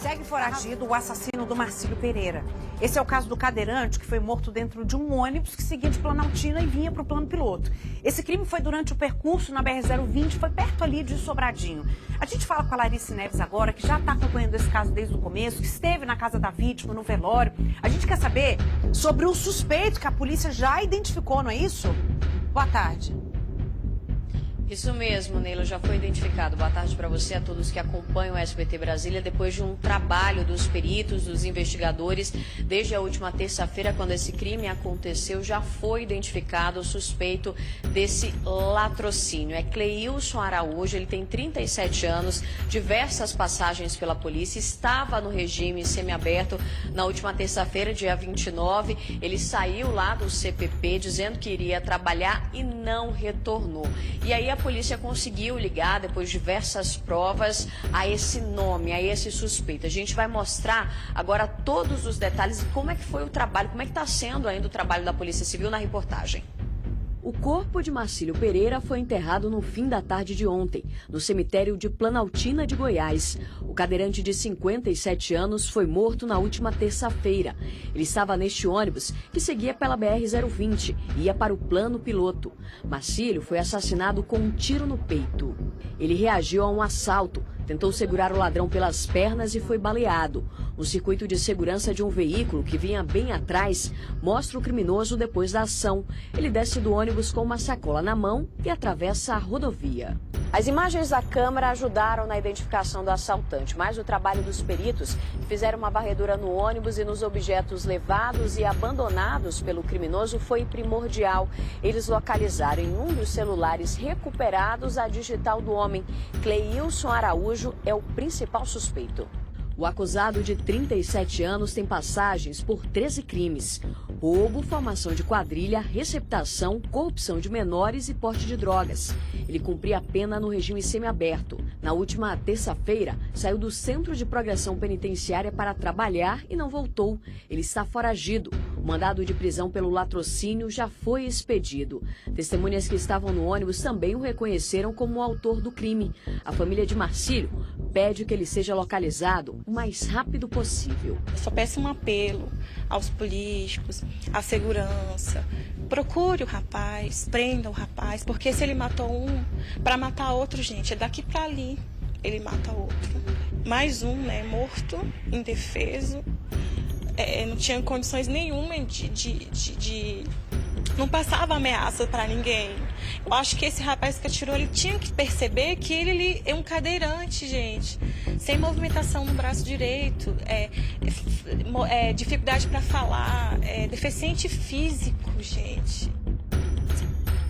Segue foragido o assassino do Marcílio Pereira. Esse é o caso do cadeirante que foi morto dentro de um ônibus que seguia de Planaltina e vinha para o plano piloto. Esse crime foi durante o percurso na BR-020, foi perto ali de Sobradinho. A gente fala com a Larice Neves agora, que já está acompanhando esse caso desde o começo, que esteve na casa da vítima, no velório. A gente quer saber sobre o suspeito que a polícia já identificou, não é isso? Boa tarde. Isso mesmo, Neila, já foi identificado. Boa tarde para você, a todos que acompanham o SBT Brasília. Depois de um trabalho dos peritos, dos investigadores, desde a última terça-feira, quando esse crime aconteceu, já foi identificado o suspeito desse latrocínio. É Cleilson Araújo, ele tem 37 anos, diversas passagens pela polícia, estava no regime semiaberto na última terça-feira, dia 29. Ele saiu lá do CPP dizendo que iria trabalhar e não retornou. E aí a polícia conseguiu ligar, depois de diversas provas, a esse nome, a esse suspeito. A gente vai mostrar agora todos os detalhes e como é que foi o trabalho, como é que está sendo ainda o trabalho da Polícia Civil na reportagem. O corpo de Marcílio Pereira foi enterrado no fim da tarde de ontem, no cemitério de Planaltina de Goiás. O cadeirante de 57 anos foi morto na última terça-feira. Ele estava neste ônibus que seguia pela BR-020 e ia para o plano piloto. Marcílio foi assassinado com um tiro no peito. Ele reagiu a um assalto, tentou segurar o ladrão pelas pernas e foi baleado. O circuito de segurança de um veículo que vinha bem atrás mostra o criminoso depois da ação. Ele desce do ônibus com uma sacola na mão e atravessa a rodovia. As imagens da câmera ajudaram na identificação do assaltante, mas o trabalho dos peritos, que fizeram uma varredura no ônibus e nos objetos levados e abandonados pelo criminoso, foi primordial. Eles localizaram em um dos celulares recuperados a digital do homem. Cleilson Araújo é o principal suspeito. O acusado de 37 anos tem passagens por 13 crimes: roubo, formação de quadrilha, receptação, corrupção de menores e porte de drogas. Ele cumpria a pena no regime semiaberto. Na última terça-feira, saiu do Centro de Progressão Penitenciária para trabalhar e não voltou. Ele está foragido. O mandado de prisão pelo latrocínio já foi expedido. Testemunhas que estavam no ônibus também o reconheceram como o autor do crime. A família de Marcílio pede que ele seja localizado o mais rápido possível. Eu só peço um apelo aos políticos, à segurança. Procure o rapaz, prenda o rapaz, porque se ele matou um, para matar outro, gente, é daqui para ali, ele mata outro. Mais um, né, morto, indefeso, não tinha condições nenhuma de não passava ameaça para ninguém. Eu acho que esse rapaz que atirou, ele tinha que perceber que ele é um cadeirante, gente. Sem movimentação no braço direito, dificuldade para falar, deficiente físico, gente.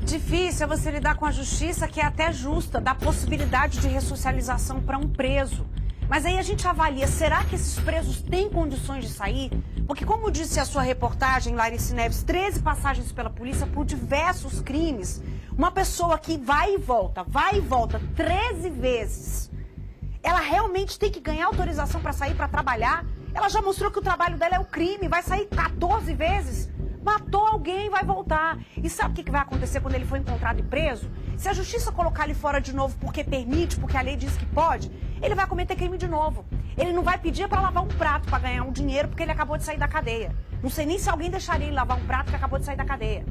Difícil é você lidar com a justiça, que é até justa, dá possibilidade de ressocialização para um preso. Mas aí a gente avalia, será que esses presos têm condições de sair? Porque, como disse a sua reportagem, Larice Neves, 13 passagens pela polícia por diversos crimes. Uma pessoa que vai e volta 13 vezes. Ela realmente tem que ganhar autorização para sair, para trabalhar? Ela já mostrou que o trabalho dela é o crime, vai sair 14 vezes? Matou alguém, vai voltar. E sabe o que vai acontecer quando ele for encontrado e preso? Se a justiça colocar ele fora de novo porque permite, porque a lei diz que pode, ele vai cometer crime de novo. Ele não vai pedir para lavar um prato para ganhar um dinheiro porque ele acabou de sair da cadeia. Não sei nem se alguém deixaria ele lavar um prato que acabou de sair da cadeia.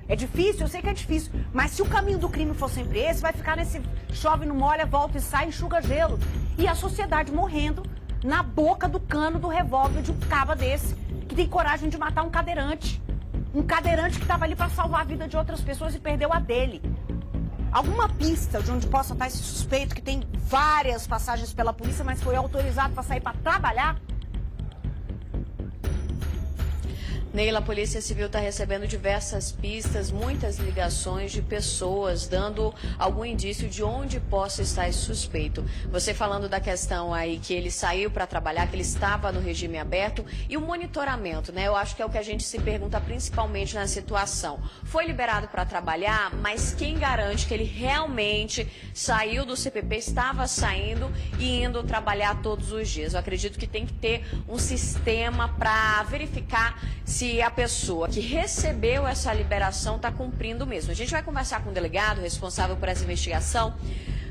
É difícil, eu sei que é difícil, mas se o caminho do crime for sempre esse, vai ficar nesse chove, não molha, volta e sai, enxuga gelo. E a sociedade morrendo na boca do cano do revólver de um caba desse, que tem coragem de matar um cadeirante. Um cadeirante que estava ali para salvar a vida de outras pessoas e perdeu a dele. Alguma pista de onde possa estar esse suspeito que tem várias passagens pela polícia, mas foi autorizado para sair para trabalhar? Neila, a Polícia Civil está recebendo diversas pistas, muitas ligações de pessoas, dando algum indício de onde possa estar esse suspeito. Você falando da questão aí que ele saiu para trabalhar, que ele estava no regime aberto, e o monitoramento, né? Eu acho que é o que a gente se pergunta principalmente na situação. Foi liberado para trabalhar, mas quem garante que ele realmente saiu do CPP, estava saindo e indo trabalhar todos os dias? Eu acredito que tem que ter um sistema para verificar se a pessoa que recebeu essa liberação está cumprindo mesmo. A gente vai conversar com o delegado responsável por essa investigação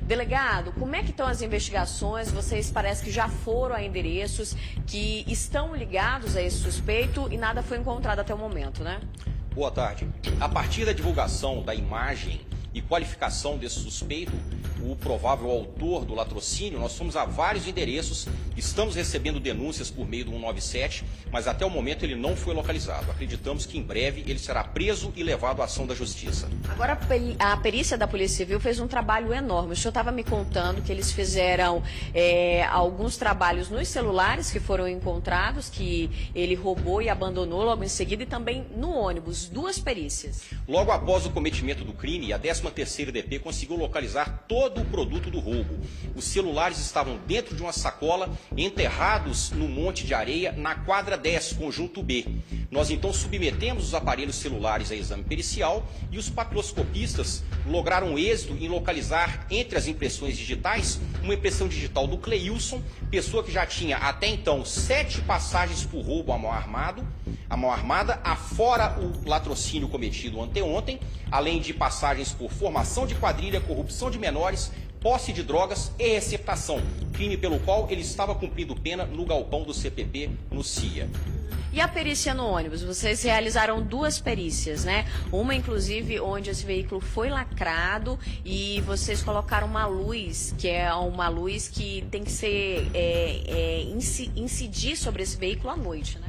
Delegado, como é que estão as investigações? Vocês parece que já foram a endereços que estão ligados a esse suspeito e nada foi encontrado até o momento, né? Boa tarde. A partir da divulgação da imagem e qualificação desse suspeito, o provável autor do latrocínio, nós fomos a vários endereços, estamos recebendo denúncias por meio do 197, mas até o momento ele não foi localizado. Acreditamos que em breve ele será preso e levado à ação da justiça. Agora, a perícia da Polícia Civil fez um trabalho enorme. O senhor estava me contando que eles fizeram alguns trabalhos nos celulares que foram encontrados, que ele roubou e abandonou logo em seguida, e também no ônibus, 2 perícias. Logo após o cometimento do crime, a 13ª DP conseguiu localizar todo o produto do roubo. Os celulares estavam dentro de uma sacola, enterrados no monte de areia, na quadra 10, conjunto B. Nós então submetemos os aparelhos celulares a exame pericial e os papiloscopistas lograram êxito em localizar entre as impressões digitais uma impressão digital do Cleilson, pessoa que já tinha até então 7 passagens por roubo à mão armada, afora o latrocínio cometido anteontem, além de passagens por formação de quadrilha, corrupção de menores, posse de drogas e receptação, crime pelo qual ele estava cumprindo pena no galpão do CPP no CIA. E a perícia no ônibus? Vocês realizaram 2 perícias, né? Uma, inclusive, onde esse veículo foi lacrado e vocês colocaram uma luz, que é uma luz que tem que ser incidir sobre esse veículo à noite, né?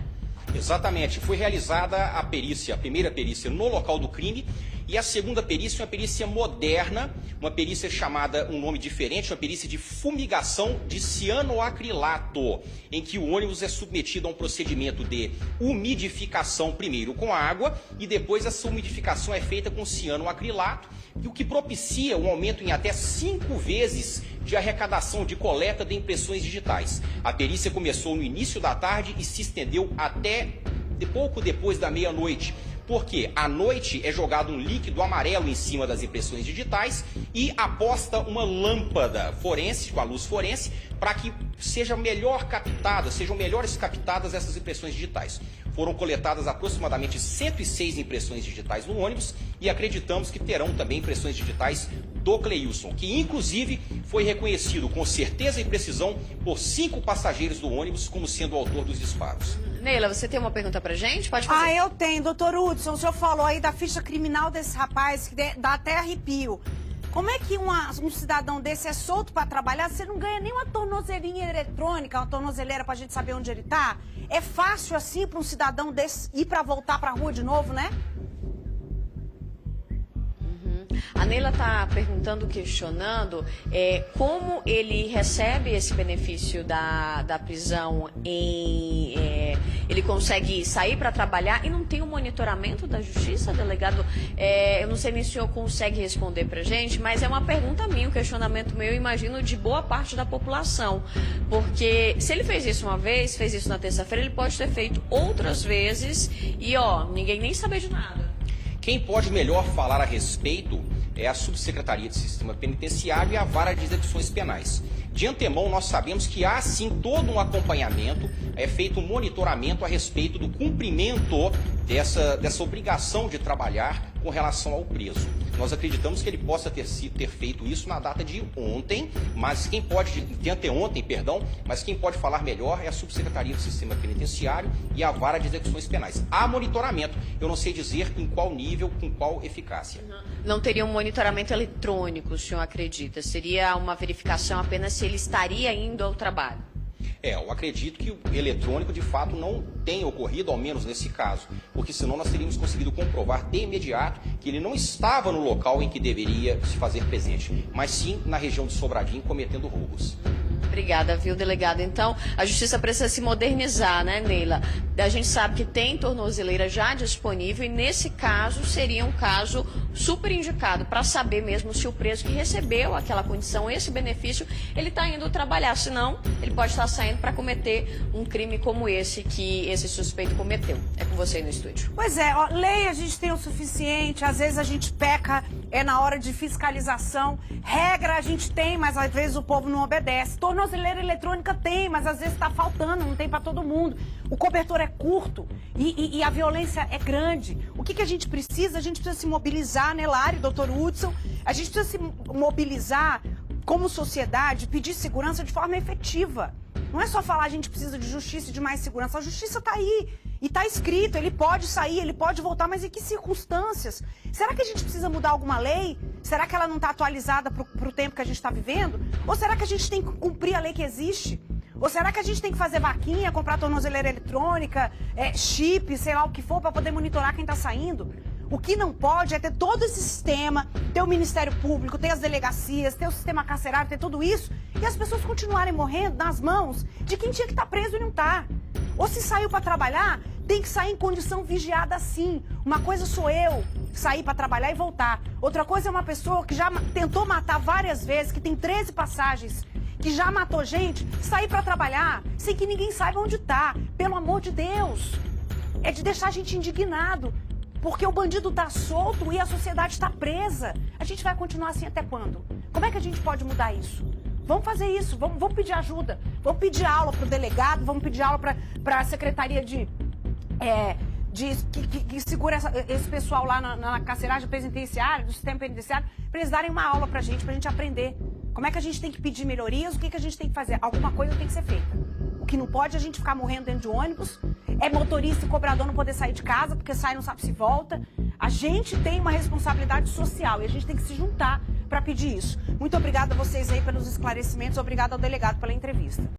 Exatamente. Foi realizada a perícia, a primeira perícia no local do crime, e a segunda perícia, uma perícia moderna, uma perícia chamada, um nome diferente, uma perícia de fumigação de cianoacrilato, em que o ônibus é submetido a um procedimento de umidificação primeiro com água e depois essa umidificação é feita com cianoacrilato, o que propicia um aumento em até 5 vezes de arrecadação de coleta de impressões digitais. A perícia começou no início da tarde e se estendeu até pouco depois da meia-noite. Porque à noite é jogado um líquido amarelo em cima das impressões digitais e aposta uma lâmpada forense, com a luz forense, para que sejam melhores captadas essas impressões digitais. Foram coletadas aproximadamente 106 impressões digitais no ônibus e acreditamos que terão também impressões digitais do Cleilson, que inclusive foi reconhecido com certeza e precisão por 5 passageiros do ônibus como sendo o autor dos disparos. Neila, você tem uma pergunta pra gente? Pode fazer. Eu tenho, doutor Hudson. O senhor falou aí da ficha criminal desse rapaz, que dá até arrepio. Como é que um cidadão desse é solto para trabalhar? Você não ganha nem uma tornozelinha eletrônica, uma tornozeleira pra gente saber onde ele tá? É fácil assim para um cidadão desse ir para voltar pra rua de novo, né? A Neila está perguntando, questionando como ele recebe esse benefício da prisão ele consegue sair para trabalhar e não tem o monitoramento da justiça, delegado? Eu não sei nem se o senhor consegue responder para a gente, mas é uma pergunta minha, um questionamento meu, imagino, de boa parte da população. Porque se ele fez isso uma vez, fez isso na terça-feira, ele pode ter feito outras vezes e, ninguém nem saber de nada. Quem pode melhor falar a respeito é a Subsecretaria de Sistema Penitenciário e a Vara de Execuções Penais. De antemão, nós sabemos que há, sim, todo um acompanhamento, é feito um monitoramento a respeito do cumprimento dessa obrigação de trabalhar com relação ao preso. Nós acreditamos que ele possa ter feito isso na data de ontem, mas de anteontem, mas quem pode falar melhor é a Subsecretaria do Sistema Penitenciário e a Vara de Execuções Penais. Há monitoramento, eu não sei dizer em qual nível, com qual eficácia. Não teria um monitoramento eletrônico, o senhor acredita? Seria uma verificação apenas se ele estaria indo ao trabalho? Eu acredito que o eletrônico, de fato, não tenha ocorrido, ao menos nesse caso, porque senão nós teríamos conseguido comprovar de imediato que ele não estava no local em que deveria se fazer presente, mas sim na região de Sobradinho, cometendo roubos. Obrigada, viu, delegado? Então, a justiça precisa se modernizar, né, Neila? A gente sabe que tem tornozeleira já disponível e, nesse caso, seria um caso super indicado para saber mesmo se o preso que recebeu aquela condição, esse benefício, ele está indo trabalhar. Senão, ele pode estar saindo para cometer um crime como esse que esse suspeito cometeu. É com você aí no estúdio. Pois é, lei a gente tem o suficiente, às vezes a gente peca na hora de fiscalização. Regra a gente tem, mas às vezes o povo não obedece. Tornozeleira eletrônica tem, mas às vezes está faltando, não tem para todo mundo. O cobertor é curto e a violência é grande. O que a gente precisa? A gente precisa se mobilizar, né, Lari, doutor Hudson? A gente precisa se mobilizar como sociedade, pedir segurança de forma efetiva. Não é só falar a gente precisa de justiça e de mais segurança. A justiça está aí e está escrito, ele pode sair, ele pode voltar, mas em que circunstâncias? Será que a gente precisa mudar alguma lei? Será que ela não está atualizada para o tempo que a gente está vivendo? Ou será que a gente tem que cumprir a lei que existe? Ou será que a gente tem que fazer vaquinha, comprar tornozeleira eletrônica, chip, sei lá o que for, para poder monitorar quem está saindo? O que não pode é ter todo esse sistema, ter o Ministério Público, ter as delegacias, ter o sistema carcerário, ter tudo isso, e as pessoas continuarem morrendo nas mãos de quem tinha que estar preso e não está. Ou se saiu para trabalhar, tem que sair em condição vigiada sim. Uma coisa sou eu sair para trabalhar e voltar. Outra coisa é uma pessoa que já tentou matar várias vezes, que tem 13 passagens, que já matou gente, sair para trabalhar sem que ninguém saiba onde está. Pelo amor de Deus. É de deixar a gente indignado. Porque o bandido tá solto e a sociedade está presa. A gente vai continuar assim até quando? Como é que a gente pode mudar isso? Vamos fazer isso, vamos pedir ajuda, vamos pedir aula para o delegado, vamos pedir aula para a secretaria que segura esse pessoal lá na carceragem penitenciária, do sistema penitenciário, para eles darem uma aula para a gente aprender. Como é que a gente tem que pedir melhorias, o que a gente tem que fazer? Alguma coisa tem que ser feita. O que não pode é a gente ficar morrendo dentro de ônibus, é motorista e cobrador não poder sair de casa, porque sai e não sabe se volta. A gente tem uma responsabilidade social e a gente tem que se juntar para pedir isso. Muito obrigada a vocês aí pelos esclarecimentos, obrigada ao delegado pela entrevista.